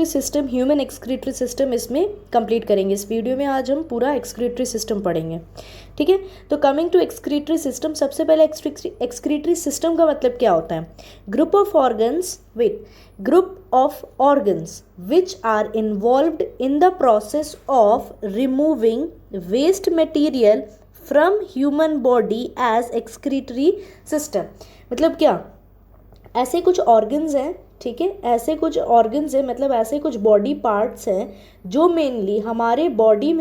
System, human excretory system इसमें complete करेंगे। इस वीडियो में आज हम पूरा एक्सक्रीटरी सिस्टम पढ़ेंगे, ठीक है। तो कमिंग टू एक्सक्रीटरी सिस्टम, सबसे पहले एक्सक्रीटरी सिस्टम का मतलब क्या होता है? Group of organs which are involved in the process of removing waste material from human body as excretory system. मतलब क्या? ऐसे कुछ ऑर्गन्स हैं, ठीक है, ऐसे कुछ ऑर्गन्स हैं, मतलब ऐसे कुछ बॉडी पार्ट्स हैं जो मेनली हमारे बॉडी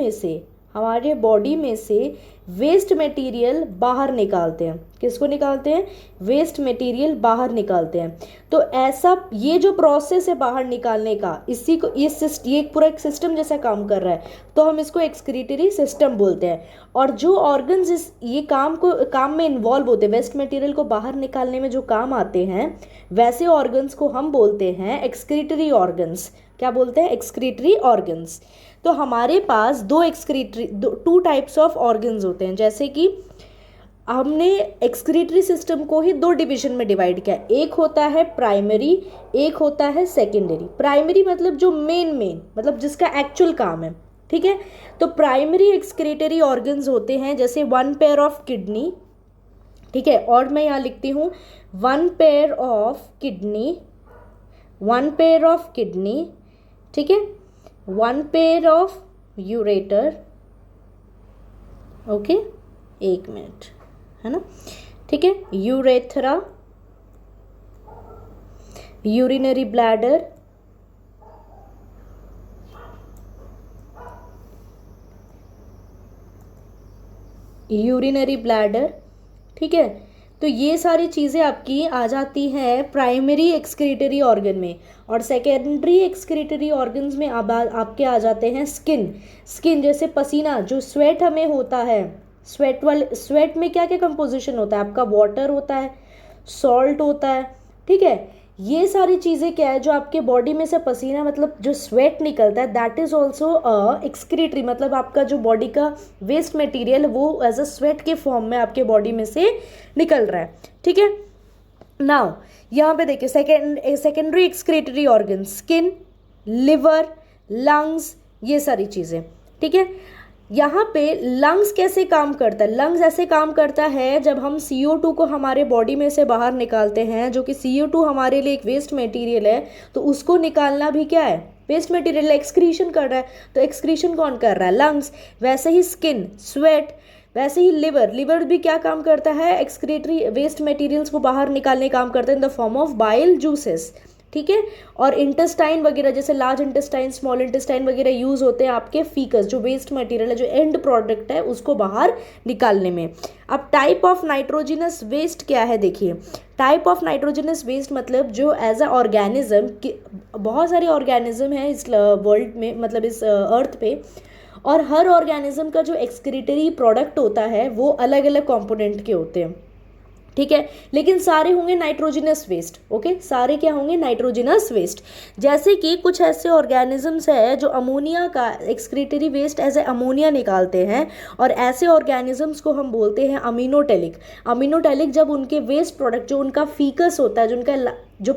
में से वेस्ट मटेरियल बाहर निकालते हैं। किसको निकालते हैं? वेस्ट मटेरियल बाहर निकालते हैं। तो ऐसा ये जो प्रोसेस है बाहर निकालने का, इसी को ये पूरा एक सिस्टम जैसा काम कर रहा है, तो हम इसको एक्सक्रीटरी सिस्टम बोलते हैं। और जो ऑर्गन्स ये काम में इन्वॉल्व होते हैं, वेस्ट मटेरियल को बाहर निकालने में जो काम आते हैं, वैसे ऑर्गन्स को हम बोलते हैं एक्सक्रीटरी ऑर्गन्स। क्या बोलते हैं? Excretory organs. तो हमारे पास टू टाइप्स ऑफ ऑर्गन्स होते हैं। जैसे कि हमने एक्सक्रीटरी सिस्टम को ही दो डिवीजन में डिवाइड किया। एक होता है प्राइमरी, एक होता है सेकेंडरी। प्राइमरी मतलब जो मेन मतलब जिसका एक्चुअल काम है, ठीक है। तो प्राइमरी एक्सक्रीटरी ऑर्गन्स होते हैं जैसे वन पेयर ऑफ किडनी, ठीक है, और मैं यहाँ लिखती हूँ वन पेयर ऑफ किडनी, ठीक है, one pair of ureter, okay, एक मिनट, है ना, ठीक है, यूरेथ्रा, यूरिनरी ब्लैडर, ठीक है। तो ये सारी चीज़ें आपकी आ जाती हैं प्राइमरी एक्सक्रीटरी ऑर्गन में। और सेकेंडरी एक्सक्रीटरी ऑर्गन्स में आपके आ जाते हैं स्किन जैसे पसीना, जो स्वेट हमें होता है, स्वेट में क्या क्या कंपोजिशन होता है आपका? वाटर होता है, सॉल्ट होता है, ठीक है। ये सारी चीज़ें क्या है, जो आपके बॉडी में से पसीना मतलब जो स्वेट निकलता है, दैट इज ऑल्सो एक्सक्रीटरी, मतलब आपका जो बॉडी का वेस्ट मटेरियल वो एज अ स्वेट के फॉर्म में आपके बॉडी में से निकल रहा है, ठीक है। नाउ यहाँ पे देखिए secondary excretory organ, skin, liver, lungs, ये सारी चीज़ें, ठीक है। यहाँ पे लंग्स कैसे काम करता है? लंग्स ऐसे काम करता है जब हम CO2 को हमारे बॉडी में से बाहर निकालते हैं, जो कि CO2 हमारे लिए एक वेस्ट मटेरियल है, तो उसको निकालना भी क्या है? वेस्ट मटेरियल, एक्सक्रीशन कर रहा है। तो एक्सक्रीशन कौन कर रहा है? लंग्स। वैसे ही स्किन, स्वेट, वैसे ही लिवर भी क्या काम करता है? एक्सक्रीटरी वेस्ट मटेरियल्स को बाहर निकालने काम करता है in the form of bile juices, ठीक है। और इंटेस्टाइन वगैरह जैसे लार्ज इंटेस्टाइन, स्मॉल इंटेस्टाइन वगैरह यूज होते हैं आपके फीकस, जो वेस्ट मटेरियल है, जो एंड प्रोडक्ट है, उसको बाहर निकालने में। अब टाइप ऑफ नाइट्रोजिनस वेस्ट क्या है? देखिए, टाइप ऑफ नाइट्रोजिनस वेस्ट मतलब जो एज अ ऑर्गेनिज्म, बहुत सारे ऑर्गेनिज्म हैं इस वर्ल्ड में, मतलब इस अर्थ पे, और हर ऑर्गेनिज्म का जो एक्सक्रीटरी प्रोडक्ट होता है वो अलग अलग कंपोनेंट के होते हैं, ठीक है, लेकिन सारे होंगे नाइट्रोजिनस वेस्ट, ओके, सारे क्या होंगे? Nitrogenous waste. जैसे कि कुछ ऐसे ऑर्गेनिजम्स है जो अमोनिया का excretory waste as a ammonia निकालते हैं, और ऐसे ऑर्गेनिजम्स को हम बोलते हैं अमीनोटेलिक। जब उनके वेस्ट प्रोडक्ट, जो उनका फीकस होता है, जो उनका जो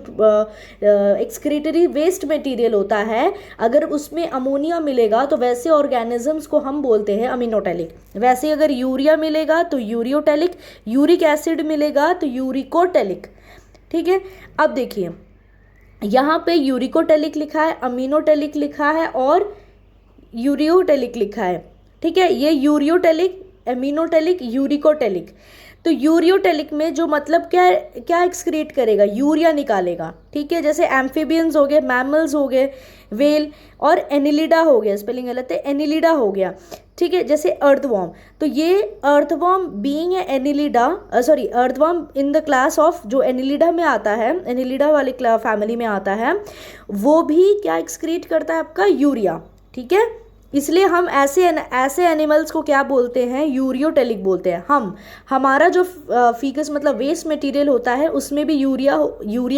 एक्सक्रीटरी वेस्ट मटेरियल होता है, अगर उसमें अमोनिया मिलेगा तो वैसे ऑर्गेनिजम्स को हम बोलते हैं अमीनोटेलिक। वैसे अगर यूरिया मिलेगा तो यूरियोटेलिक, यूरिक एसिड मिलेगा तो यूरिकोटेलिक, ठीक है। अब देखिए यहाँ पे यूरिकोटेलिक लिखा है, अमीनोटेलिक लिखा है और यूरियोटेलिक लिखा है, ठीक है। ये यूरियोटेलिक, अमीनोटेलिक, यूरिकोटेलिक। तो यूरियोटेलिक में जो मतलब क्या एक्सक्रीट करेगा? यूरिया निकालेगा, ठीक है। जैसे एम्फीबियंस हो गए, मैमल्स हो गए, वेल, और एनिलिडा हो गया, स्पेलिंग गलत है, एनिलिडा हो गया, ठीक है। जैसे अर्थवॉर्म, तो ये earthworm being Annelida, earthworm in the class of, जो एनिलिडा में आता है, एनिलिडा वाले फैमिली में आता है, वो भी क्या एक्सक्रीट करता है? आपका यूरिया, ठीक है, इसलिए हम ऐसे एनिमल्स को क्या बोलते हैं, यूरियोटेलिक बोलते हैं। हमारा जो फीकस मतलब वेस्ट मटेरियल होता है उसमें भी यूरिया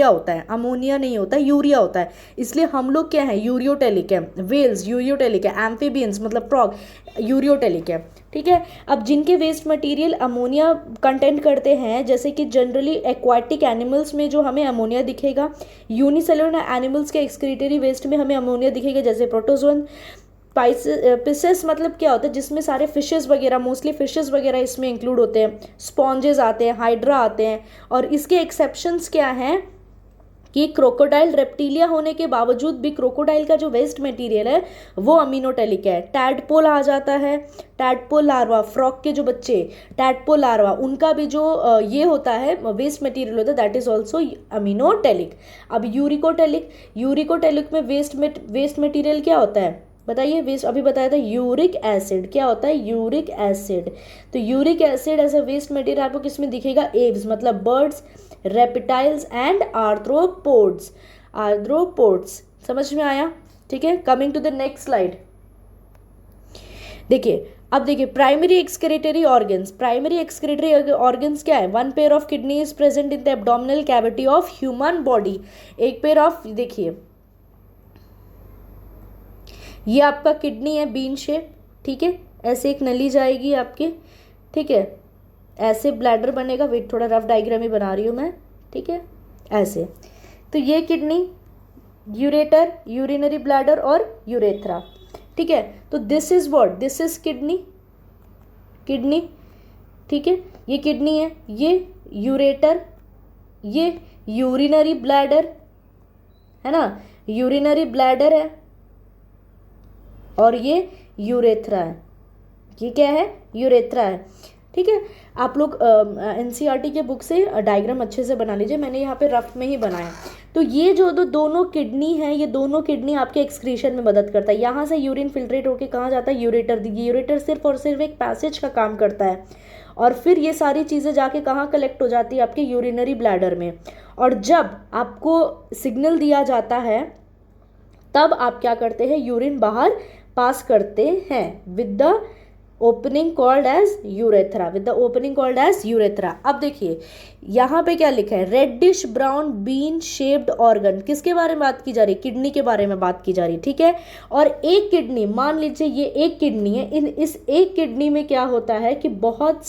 होता है, अमोनिया नहीं होता, यूरिया होता है, इसलिए हम लोग क्या है, यूरियोटेलिक है। वेल्स यूरियोटेलिक है, एम्फीबियंस मतलब फ्रॉग यूरियोटेलिक है। ठीक है, अब जिनके वेस्ट मटेरियल अमोनिया कंटेंट करते हैं, जैसे कि जनरली एक्वाटिक एनिमल्स में जो हमें अमोनिया दिखेगा, यूनिसेलुलर एनिमल्स के एक्सक्रीटरी वेस्ट में हमें अमोनिया दिखेगा, जैसे प्रोटोजोन। पिसेस मतलब क्या होता है, जिसमें सारे फिशेस वगैरह, मोस्टली फिशेस वगैरह इसमें इंक्लूड होते हैं, स्पॉन्जेस आते हैं, हाइड्रा आते हैं। और इसके एक्सेप्शंस क्या हैं कि क्रोकोडाइल रेप्टिलिया होने के बावजूद भी क्रोकोडाइल का जो वेस्ट मटेरियल है वो अमीनोटेलिक है। टैडपोल आ जाता है, टैडपोल लार्वा, फ्रॉग के जो बच्चे टैडपोल लार्वा, उनका भी जो ये होता है वेस्ट मटेरियल होता है, दैट इज ऑल्सो अमीनोटेलिक। अब यूरिकोटेलिक में वेस्ट मटेरियल क्या होता है बताइए, वेस्ट अभी बताया था, यूरिक एसिड। क्या होता है, यूरिक एसिड। तो uric acid as a waste material आपको किसमें दिखेगा, एव्स मतलब बर्ड्स, रेप्टाइल्स एंड आर्थ्रोपोड्स। समझ में आया? ठीक है, coming to the next slide. देखिए, अब देखिए primary excretory organs. Primary excretory organs क्या है, one pair of kidney is present in the abdominal cavity of human body. एक पेयर ऑफ, देखिए ये आपका किडनी है, बीन शेप। ठीक है, ऐसे एक नली जाएगी आपके, ठीक है, ऐसे ब्लैडर बनेगा। वेट, थोड़ा रफ डायग्राम ही बना रही हूँ मैं, ठीक है, ऐसे। तो ये किडनी, यूरेटर, यूरिनरी ब्लैडर और यूरेथ्रा। ठीक है, तो this is what, this is kidney, ठीक है, ये किडनी है, ये यूरेटर, ये यूरिनरी ब्लैडर है ना, यूरिनरी ब्लैडर है, और ये यूरेथ्रा है। ये क्या है, यूरेथ्रा है। ठीक है, आप लोग एनसीईआरटी के बुक से डायग्राम अच्छे से बना लीजिए, मैंने यहाँ पे रफ में ही बनाया। तो ये जो दोनों किडनी है, ये दोनों किडनी आपके एक्सक्रीशन में मदद करता है। यहाँ से यूरिन फिल्ट्रेट होकर कहाँ जाता है, यूरेटर। यूरेटर सिर्फ और सिर्फ एक पैसेज का काम करता है, और फिर ये सारी चीज़ें जाके कहाँ कलेक्ट हो जाती है, आपके यूरिनरी ब्लैडर में। और जब आपको सिग्नल दिया जाता है तब आप क्या करते हैं, यूरिन बाहर पास करते हैं with the opening called as urethra, अब देखिए यहाँ पे क्या लिखा है, reddish brown bean shaped organ. किसके बारे में बात की जा रही, किडनी के बारे में बात की जा रही। ठीक है, और एक किडनी, मान लीजिए ये एक किडनी है, इस एक किडनी में क्या होता है कि बहुत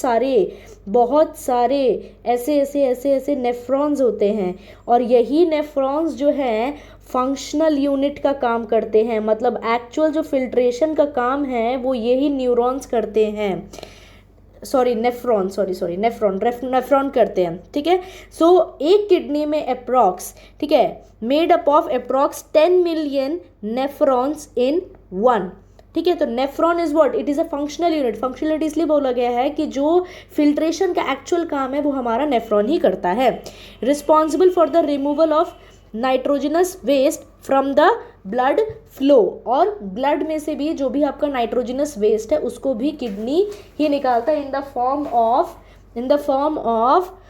सारे ऐसे नेफ्रॉन्स होते हैं, और यही नेफ्रॉन्स जो हैं फंक्शनल यूनिट का काम करते हैं, मतलब एक्चुअल जो फिल्ट्रेशन का काम है वो यही न्यूरॉन्स करते हैं, नेफ्रॉन करते हैं। ठीक है, सो एक किडनी में अप्रॉक्स, ठीक है, made up of approx 10 million nephrons in one. ठीक है, तो nephron is what, it is a functional unit. Functional unit इसलिए बोला गया है कि जो फिल्ट्रेशन का एक्चुअल काम है वो हमारा नेफ्रॉन ही करता है। Responsible for the removal of nitrogenous waste from the blood flow, और ब्लड में से भी जो भी आपका नाइट्रोजनस वेस्ट है उसको भी किडनी ही निकालता है in the form of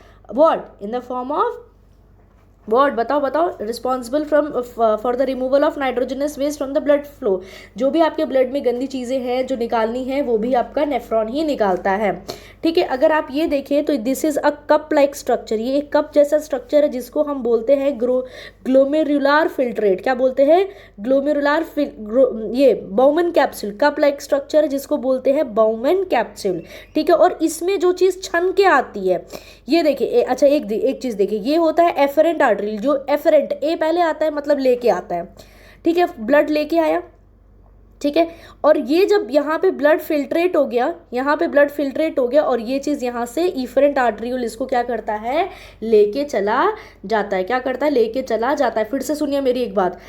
what, बताओ, responsible for the removal of nitrogenous waste from the blood flow. जो भी आपके ब्लड में गंदी चीज़ें हैं जो निकालनी है वो भी आपका नेफ्रॉन ही निकालता है। ठीक है, अगर आप ये देखें तो this is a cup like structure, ये एक कप जैसा स्ट्रक्चर है जिसको हम बोलते हैं ग्लोमेरुलर फिल्ट्रेट। क्या बोलते हैं, ग्लोमेरुलर ये Bowman capsule, cup like structure है जिसको बोलते हैं बाउमन कैप्सूल। ठीक है, और इसमें जो चीज़ छन के आती है, ये देखिए, अच्छा एक चीज़ देखिए, ये होता है एफरेंट आर्टरी, जो एफरेंट ए पहले आता है मतलब लेके आता है। ठीक है, ब्लड लेके आया, ठीक है, और ये जब यहाँ पे ब्लड फिल्ट्रेट हो गया, और ये चीज़ यहाँ से इफरेंट आर्टरियोल इसको क्या करता है, लेके चला जाता है। क्या करता है, लेके चला जाता है। फिर से सुनिए मेरी एक बात,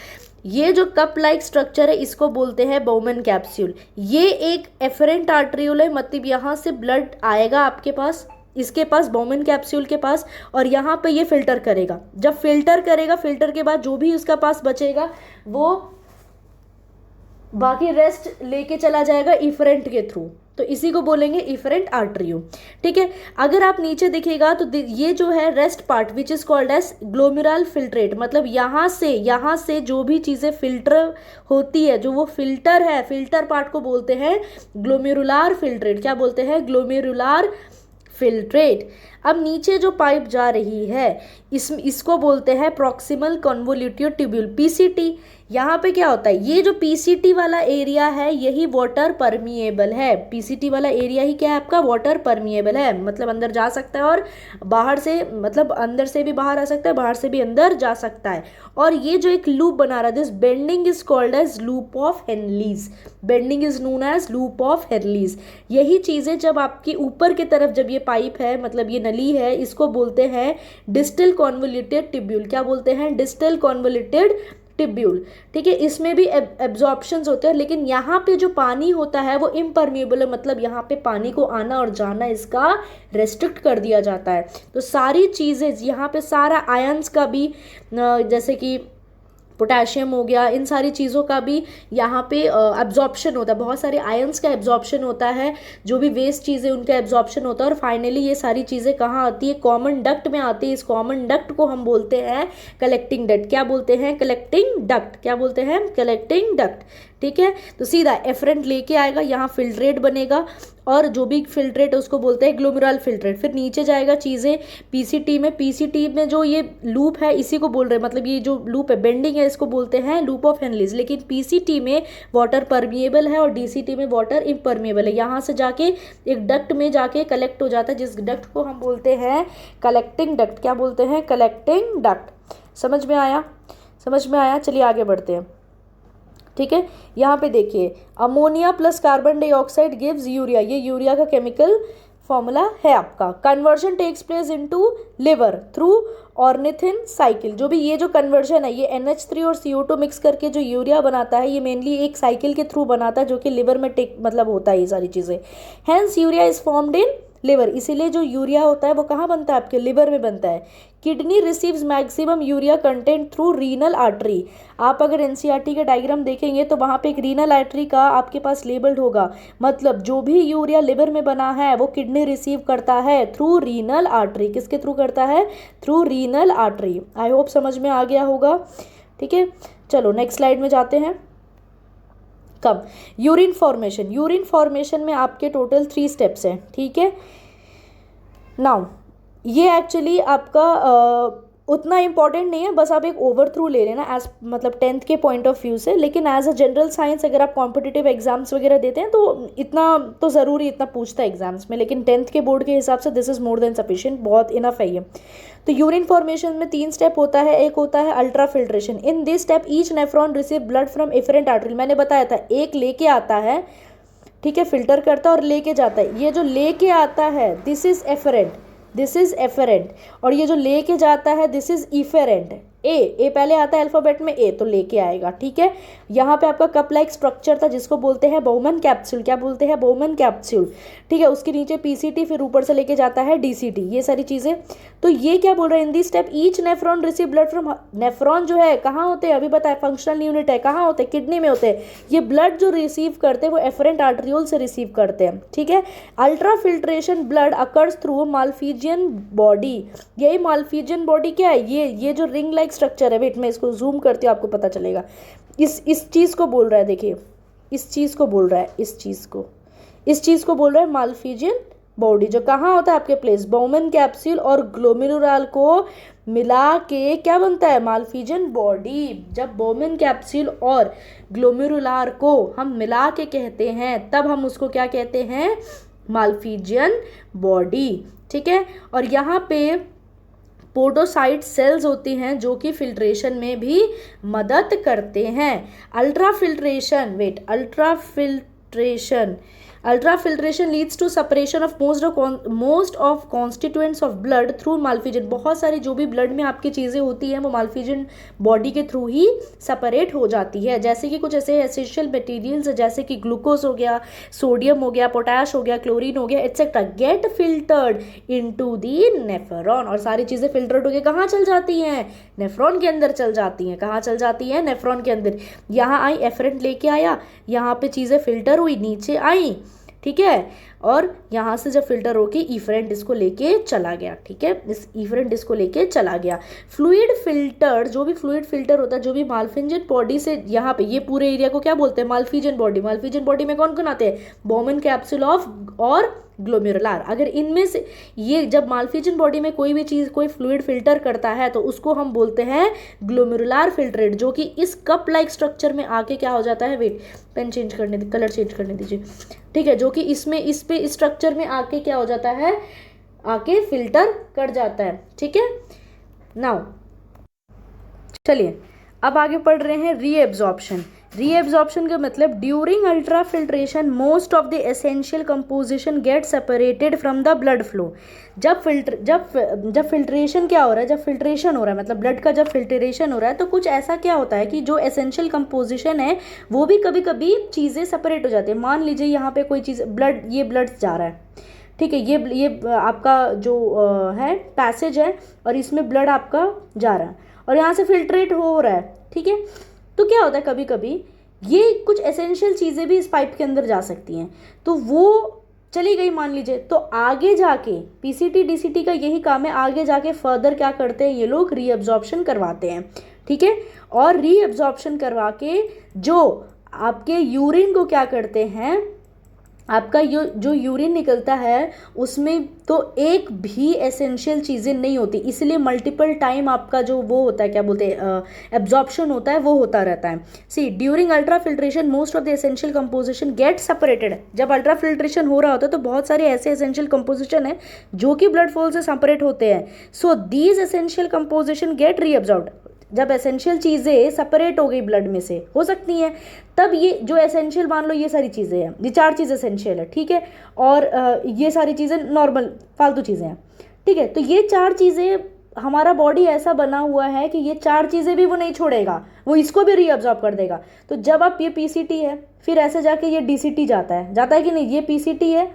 ये जो कप लाइक स्ट्रक्चर है इसको बोलते हैं बाउमन कैप्सूल। ये एक एफरेंट आर्टरियोल है, मतलब यहाँ से ब्लड आएगा आपके पास, इसके पास बाउमन कैप्सूल के पास, और यहाँ पे ये फिल्टर करेगा। जब फिल्टर करेगा, फिल्टर के बाद जो भी उसका पास बचेगा वो बाकी रेस्ट लेके चला जाएगा इफरेंट के थ्रू। तो इसी को बोलेंगे इफरेंट आर्टरियो। ठीक है, अगर आप नीचे दिखेगा तो ये जो है rest part which is called as glomerular filtrate, मतलब यहाँ से जो भी चीज़ें फिल्टर होती है, जो वो फिल्टर है, फिल्टर पार्ट को बोलते हैं ग्लोमेरुलर फिल्ट्रेट। क्या बोलते हैं? Glomerular filtrate. अब नीचे जो पाइप जा रही है इसको बोलते हैं प्रॉक्सिमल कन्वोल्यूटिव ट्यूब्यूल, पीसीटी। यहाँ पे क्या होता है, ये जो पीसीटी वाला एरिया है यही वाटर परमिएबल है। पीसीटी वाला एरिया ही क्या है आपका? वाटर परमिएबल है, मतलब अंदर जा सकता है और बाहर से, मतलब अंदर से भी बाहर आ सकता है, बाहर से भी अंदर जा सकता है। और ये जो एक लूप बना रहा है, this bending is called as loop of Henle's. Bending is known as loop of Henle's. यही चीज़ें जब आपकी ऊपर की तरफ जब ये पाइप है, मतलब ये नली है, इसको बोलते हैं डिस्टल कॉन्वोल्यूटेड ट्यूब्यूल। क्या बोलते हैं? Distal convoluted tubule. ठीक है, इसमें भी एब्जॉर्प्शंस होते हैं, लेकिन यहाँ पे जो पानी होता है वो इम्परमिएबल है, मतलब यहाँ पे पानी को आना और जाना इसका रेस्ट्रिक्ट कर दिया जाता है। तो सारी चीज़ें यहाँ पे, सारा आयंस का भी, जैसे कि पोटेशियम हो गया, इन सारी चीज़ों का भी यहाँ पे एब्जॉर्प्शन होता है। बहुत सारे आयंस का एब्जॉर्प्शन होता है, जो भी वेस्ट चीज़ें उनका एब्जॉर्प्शन होता है। और फाइनली ये सारी चीज़ें कहाँ आती है? कॉमन डक्ट में आती है। इस कॉमन डक्ट को हम बोलते हैं कलेक्टिंग डक्ट। क्या बोलते हैं? Collecting duct. क्या बोलते हैं? Collecting duct. ठीक है, तो सीधा एफरेंट लेके आएगा, यहाँ फिल्ट्रेट बनेगा, और जो भी फिल्ट्रेट है उसको बोलते हैं ग्लोमेरुलर फिल्ट्रेट। फिर नीचे जाएगा चीज़ें पीसीटी में। पीसीटी में जो ये लूप है इसी को बोल रहे हैं, मतलब ये जो लूप है, बेंडिंग है, इसको बोलते हैं लूप ऑफ हेनलीज। लेकिन पीसीटी में वाटर परमिएबल है और डीसीटी में वाटर इम्परमिएबल है। यहाँ से जाके एक डक्ट में जाके कलेक्ट हो जाता है, जिस डक्ट को हम बोलते हैं कलेक्टिंग डक्ट। क्या बोलते हैं? Collecting duct. समझ में आया? समझ में आया? चलिए आगे बढ़ते हैं। ठीक है, यहाँ पे देखिए, ammonia plus carbon dioxide gives urea. ये यूरिया का केमिकल फॉर्मूला है आपका। Conversion takes place into liver through ornithine cycle. जो भी ये जो कन्वर्जन है, ये NH3 और CO2 मिक्स करके जो यूरिया बनाता है, ये मेनली एक साइकिल के थ्रू बनाता है, जो कि लिवर में मतलब होता है ये सारी चीज़ें। Hence urea is formed in liver. इसीलिए जो यूरिया होता है वो कहाँ बनता है? आपके लिवर में बनता है। Kidney receives maximum urea content through renal artery. आप अगर NCERT के डायग्राम देखेंगे तो वहाँ पे एक रीनल आर्टरी का आपके पास लेबल्ड होगा, मतलब जो भी यूरिया लिवर में बना है वो किडनी रिसीव करता है थ्रू रीनल आर्टरी। किसके थ्रू करता है? Through renal artery. I hope समझ में आ गया होगा। ठीक है, चलो नेक्स्ट स्लाइड में जाते हैं। कम यूरिन फॉर्मेशन। यूरिन फॉर्मेशन में आपके टोटल 3 स्टेप्स हैं। ठीक है, नाउ ये एक्चुअली आपका उतना इंपॉर्टेंट नहीं है, बस आप एक ओवर थ्रू ले लेना एज, मतलब 10th के पॉइंट ऑफ व्यू से। लेकिन एज अ जनरल साइंस अगर आप कॉम्पिटिटिव एग्जाम्स वगैरह देते हैं तो इतना तो ज़रूरी, इतना पूछता है एग्जाम्स में, लेकिन 10th के बोर्ड के हिसाब से this is more than sufficient, बहुत इनफ है ये। तो यूरिन फॉर्मेशन में 3 स्टेप होता है। एक होता है ultra filtration. In this step each nephron receive blood from afferent artery. मैंने बताया था, एक लेके आता है, ठीक है, फिल्टर करता है और लेके जाता है। ये जो लेके आता है this is afferent, this is afferent, और ये जो लेके जाता है दिस इज इफेरेंट। ए पहले आता है अल्फाबेट में, ए तो लेके आएगा। ठीक है, यहाँ पे आपका कप लाइक स्ट्रक्चर था जिसको बोलते हैं बोमन कैप्सूल। क्या बोलते हैं? Bowman capsule. ठीक है, उसके नीचे पीसीटी, फिर ऊपर से लेके जाता है डीसीटी, ये सारी चीज़ें। तो ये क्या बोल रहे हैं? इन this step each nephron receive blood from. Nephron जो है कहाँ होते हैं? अभी बताया, फंक्शनल यूनिट है, कहाँ होते हैं? किडनी में होते हैं। ये ब्लड जो रिसीव करते हैं वो एफरेंट आर्टरियोल से रिसीव करते हैं। ठीक है, ultra filtration blood occurs through Malpighian body. यही मालफिजियन बॉडी क्या है? ये जो रिंग लाइक स्ट्रक्चर है, वेट मैं इसको जूम करती हूँ, आपको पता चलेगा। इस चीज़ को बोल रहा है, देखिए इस चीज़ को बोल रहा है, इस चीज़ को बोल रहा है मालफिजियन बॉडी, जो कहाँ होता है? आपके प्लेस बोमन कैप्सूल और ग्लोमेरुलर को मिला के क्या बनता है? Malpighian body. जब बोमन कैप्सूल और ग्लोमेरुलर को हम मिला के कहते हैं तब हम उसको क्या कहते हैं? Malpighian body. ठीक है, और यहाँ पे पोडोसाइट सेल्स होती हैं जो कि फिल्ट्रेशन में भी मदद करते हैं। Ultra filtration leads to separation of most of constituents of blood through Malpighian. बहुत सारी जो भी ब्लड में आपकी चीज़ें होती हैं वो मालफिजियन बॉडी के थ्रू ही सेपरेट हो जाती है। जैसे कि कुछ ऐसे एसेंशियल मटेरियल्स जैसे कि ग्लूकोज हो गया, सोडियम हो गया, पोटैश हो गया, क्लोरीन हो गया, etcetera get filtered into the nephron. और सारी चीज़ें फिल्टर्ड होकर कहाँ चल जाती हैं? नेफ्रॉन के अंदर चल जाती हैं। कहाँ चल जाती हैं? नेफ्रॉन के अंदर। यहाँ आई, एफरेंट लेके आया, यहाँ पे चीज़ें फिल्टर हुई, नीचे आई, ठीक ठीक है। और यहाँ से जब फिल्टर होके इफरेंट इसको लेके चला गया, ठीक है, इस इफरेंट इसको लेके चला गया। फ्लूइड फिल्टर, जो भी फ्लूइड फिल्टर होता है, जो भी मालफिजन बॉडी से, यहाँ पे ये पूरे एरिया को क्या बोलते हैं, मालफिजन बॉडी। मालफिजन बॉडी में कौन कौन आते हैं, बोमन कैप्सूल ऑफ और ग्लोमेरुलार। अगर इनमें से ये जब मालफिजन बॉडी में कोई भी चीज़, कोई फ्लूइड फिल्टर करता है तो उसको हम बोलते हैं ग्लोमेरुलार फिल्ट्रेट, जो कि इस कप लाइक स्ट्रक्चर में आके क्या हो जाता है, वेट पेन चेंज करने, कलर चेंज करने दीजिए, ठीक है, जो कि इसमें इस पे इस स्ट्रक्चर में आके क्या हो जाता है, आके फिल्टर कर जाता है, ठीक है। नाउ चलिए अब आगे पढ़ रहे हैं रीएब्जॉर्प्शन। रीएब्जॉर्प्शन का मतलब during ultra filtration most of the essential composition get separated from the blood flow. जब फिल्ट्रेशन क्या हो रहा है, जब फिल्ट्रेशन हो रहा है, मतलब ब्लड का जब फिल्ट्रेशन हो रहा है, तो कुछ ऐसा क्या होता है कि जो एसेंशियल कंपोजिशन है वो भी कभी कभी चीज़ें सेपरेट हो जाती है। मान लीजिए यहाँ पे कोई चीज़, ब्लड, ये ब्लड जा रहा है, ठीक है, ये आपका जो है पैसेज है और इसमें ब्लड आपका जा रहा है और यहाँ से फिल्ट्रेट हो रहा है, ठीक है। तो क्या होता है, कभी कभी ये कुछ एसेंशियल चीज़ें भी इस पाइप के अंदर जा सकती हैं, तो वो चली गई मान लीजिए, तो आगे जाके पीसीटी डीसीटी का यही काम है, आगे जाके फर्दर क्या करते हैं ये लोग, रीअब्जॉर्प्शन करवाते हैं, ठीक है। और रीअब्जॉर्प्शन करवा के जो आपके यूरिन को क्या करते हैं, आपका जो यूरिन निकलता है उसमें तो एक भी एसेंशियल चीज़ें नहीं होती, इसलिए मल्टीपल टाइम आपका जो वो होता है, क्या बोलते हैं, एब्जॉर्प्शन होता है, वो होता रहता है। See during ultra filtration most of the essential composition get separated. जब अल्ट्रा फिल्ट्रेशन हो रहा होता है तो बहुत सारे ऐसे एसेंशियल कंपोजिशन है जो कि ब्लड फ्लो से सेपरेट होते हैं। So these essential composition get reabsorbed. जब एसेंशियल चीज़ें सेपरेट हो गई ब्लड में से, हो सकती हैं, तब ये जो एसेंशियल, मान लो ये सारी चीज़ें हैं, ये 4 चीज़ एसेंशियल है, ठीक है, और ये सारी चीज़ें नॉर्मल फालतू चीज़ें हैं, ठीक है। तो ये 4 चीज़ें, हमारा बॉडी ऐसा बना हुआ है कि ये 4 चीज़ें भी वो नहीं छोड़ेगा, वो इसको भी रीअब्जॉर्ब कर देगा। तो जब आप, ये पीसीटी है, फिर ऐसे जाके ये डीसीटी जाता है कि नहीं, ये पीसीटी है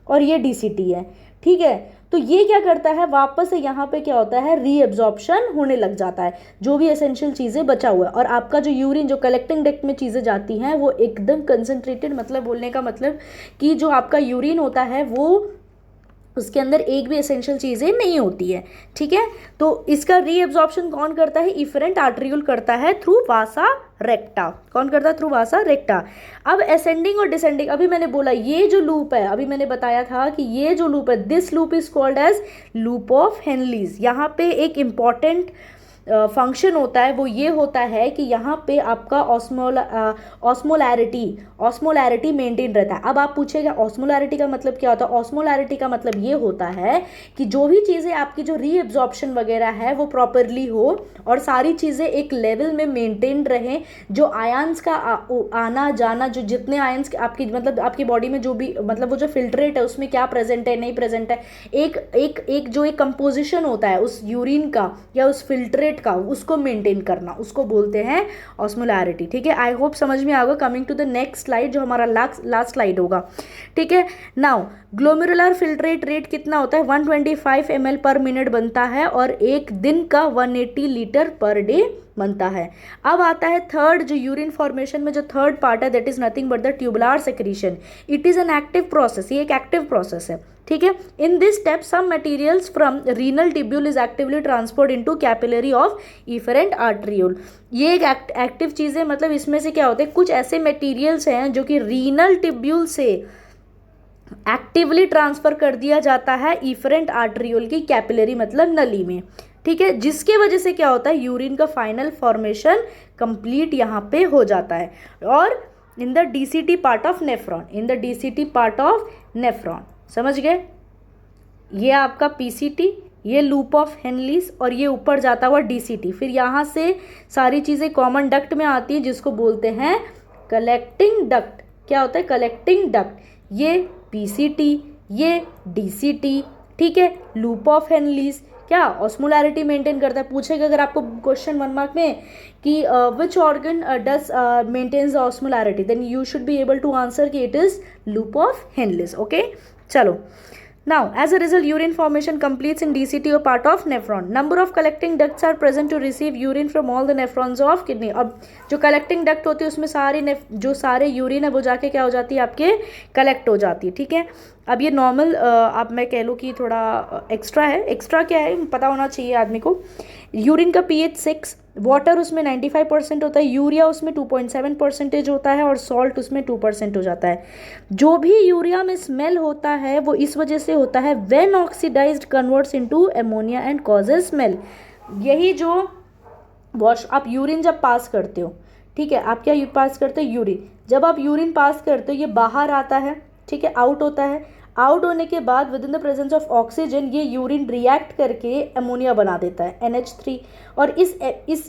और ये डीसीटी है, ठीक है। तो ये क्या करता है, वापस से यहाँ पे क्या होता है, रीअब्जॉर्प्शन होने लग जाता है, जो भी एसेंशियल चीज़ें बचा हुआ है। और आपका जो यूरिन, जो कलेक्टिंग डक्ट में चीज़ें जाती हैं, वो एकदम कंसंट्रेटेड, मतलब बोलने का मतलब कि जो आपका यूरिन होता है वो उसके अंदर एक भी एसेंशियल चीज़ें नहीं होती है, ठीक है। तो इसका रीअब्जॉर्प्शन कौन करता है, इफरेंट आर्टरियोल करता है थ्रू वासा रेक्टा। कौन करता है, थ्रू वासा रेक्टा। अब असेंडिंग और डिसेंडिंग, अभी मैंने बोला ये जो लूप है, अभी मैंने बताया था कि ये जो लूप है, this loop is called as loop of Henle's. यहाँ पे एक इंपॉर्टेंट फंक्शन होता है, वो ये होता है कि यहाँ पे आपका ऑस्मोलैरिटी मेंटेन रहता है। अब आप पूछेगा ऑस्मोलैरिटी का मतलब क्या होता है। ऑस्मोलैरिटी का मतलब ये होता है कि जो भी चीज़ें आपकी जो रीअब्जॉर्प्शन वगैरह है वो प्रॉपरली हो और सारी चीज़ें एक लेवल में मेंटेन रहें। जो आयंस का आना जाना, जो जितने आयंस आपकी, मतलब आपकी बॉडी में जो भी, मतलब वो जो फिल्ट्रेट है उसमें क्या प्रेजेंट है, नहीं प्रेजेंट है, एक जो एक कंपोजिशन होता है उस यूरिन का या उस फिल्ट्रेट का, उसको मेंटेन करना, उसको बोलते हैं ऑस्मोलैरिटी, ठीक है। आई होप समझ में आएगा। Coming to the next slide, जो हमारा लास्ट स्लाइड होगा, ठीक है। नाउ ग्लोमेरुलर फिल्ट्रेट रेट कितना होता है, 125 ml पर मिनट बनता है और एक दिन का 180 लीटर पर डे बनता है। अब आता है थर्ड, जो यूरिन फॉर्मेशन में जो थर्ड पार्ट है, that is nothing but the tubular secretion. It is an active process, ये एक एक्टिव प्रोसेस है, ठीक है। In this step some materials from renal tubule is actively transferred into capillary of efferent arteriole. ये एक active चीज़ है, मतलब इसमें से क्या होता है, कुछ ऐसे मटेरियल्स हैं जो कि रीनल टिब्यूल से एक्टिवली ट्रांसफर कर दिया जाता है इफरेंट आर्टरियोल की कैपिलरी, मतलब नली में, ठीक है, जिसके वजह से क्या होता है, यूरिन का फाइनल फॉर्मेशन कंप्लीट यहाँ पे हो जाता है। और in the DCT part of nephron, in the DCT part of nephron, समझ गए। ये आपका पीसीटी, ये लूप ऑफ हेनलीज और ये ऊपर जाता हुआ डीसीटी, फिर यहाँ से सारी चीज़ें कॉमन डक्ट में आती है जिसको बोलते हैं कलेक्टिंग डक्ट। क्या होता है, कलेक्टिंग डक्ट। ये पीसीटी, ये डीसीटी, ठीक है। लूप ऑफ हेनलीज क्या ऑस्मोलैरिटी मेंटेन करता है। पूछेगा अगर आपको क्वेश्चन 1 मार्क में कि which organ does maintains the osmolarity, then you should be able to answer कि it is loop of Henle's. Okay, चलो Now, as a result, urine formation completes in DCT or part of nephron. Number of collecting ducts are present to receive urine from all the nephrons of kidney. अब जो collecting duct होती है उसमें जो सारे urine है वो जाके क्या हो जाती है, आपके कलेक्ट हो जाती है, ठीक है। अब ये नॉर्मल आप मैं कह लूँ कि थोड़ा एक्स्ट्रा है। एक्स्ट्रा क्या है पता होना चाहिए आदमी को। यूरिन का pH 6, वाटर उसमें 95% होता है, यूरिया उसमें 2.7% होता है और सॉल्ट उसमें 2% हो जाता है। जो भी यूरिया में स्मेल होता है वो इस वजह से होता है when oxidised converts into ammonia and causes smell. यही जो आप यूरिन जब पास करते हो, ठीक है, आप क्या पास करते हो, यूरिन। जब आप यूरिन पास करते हो ये बाहर आता है, ठीक है, आउट होता है। आउट होने के बाद with in the presence of oxygen ये यूरिन रिएक्ट करके अमोनिया बना देता है NH3, और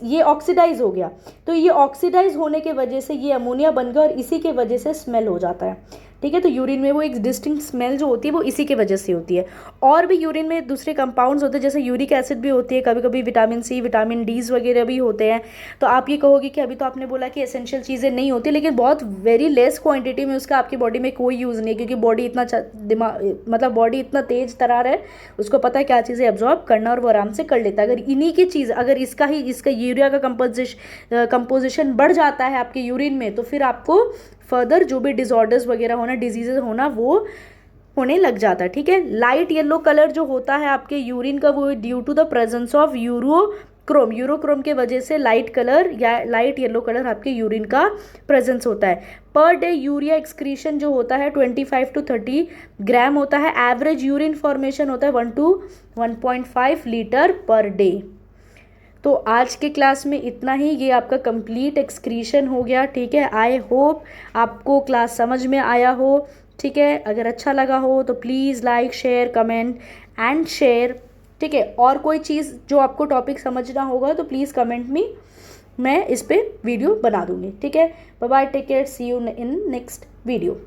ये ऑक्सीडाइज हो गया। तो ये ऑक्सीडाइज होने के वजह से ये अमोनिया बन गया और इसी के वजह से स्मेल हो जाता है, ठीक है। तो यूरिन में वो एक डिस्टिंक्ट स्मेल जो होती है वो इसी के वजह से होती है। और भी यूरिन में दूसरे कंपाउंड्स होते हैं, जैसे यूरिक एसिड भी होती है, कभी कभी विटामिन C, विटामिन D's वगैरह भी होते हैं। तो आप ये कहोगे कि अभी तो आपने बोला कि एसेंशियल चीज़ें नहीं होती, लेकिन बहुत वेरी लेस क्वांटिटी में उसका आपकी बॉडी में कोई यूज़ नहीं है, क्योंकि बॉडी इतना मतलब बॉडी इतना तेज तरार है, उसको पता है क्या चीज़ें एब्जॉर्ब करना और वो आराम से कर लेता है। अगर इन्हीं की चीज़, अगर इसका यूरिया का कंपोजिशन बढ़ जाता है आपके यूरिन में, तो फिर आपको फर्दर जो भी डिसऑर्डर्स वगैरह होना, डिजीजेज होना, वो होने लग जाता है, ठीक है। लाइट येलो कलर जो होता है आपके यूरिन का वो due to the presence of urochrome के वजह से लाइट कलर या लाइट येलो कलर आपके यूरिन का प्रेजेंस होता है। पर डे यूरिया एक्सक्रीशन जो होता है 25 to 30 ग्राम होता है। एवरेज यूरिन फॉर्मेशन होता है 1 to 1.5 लीटर पर डे। तो आज के क्लास में इतना ही, ये आपका कंप्लीट एक्सक्रीशन हो गया, ठीक है। आई होप आपको क्लास समझ में आया हो, ठीक है। अगर अच्छा लगा हो तो please like, share, comment and share, ठीक है। और कोई चीज़ जो आपको टॉपिक समझना होगा तो प्लीज़ कमेंट में, मैं इस पर वीडियो बना दूँगी, ठीक है। Bye bye, take care, see you in next video.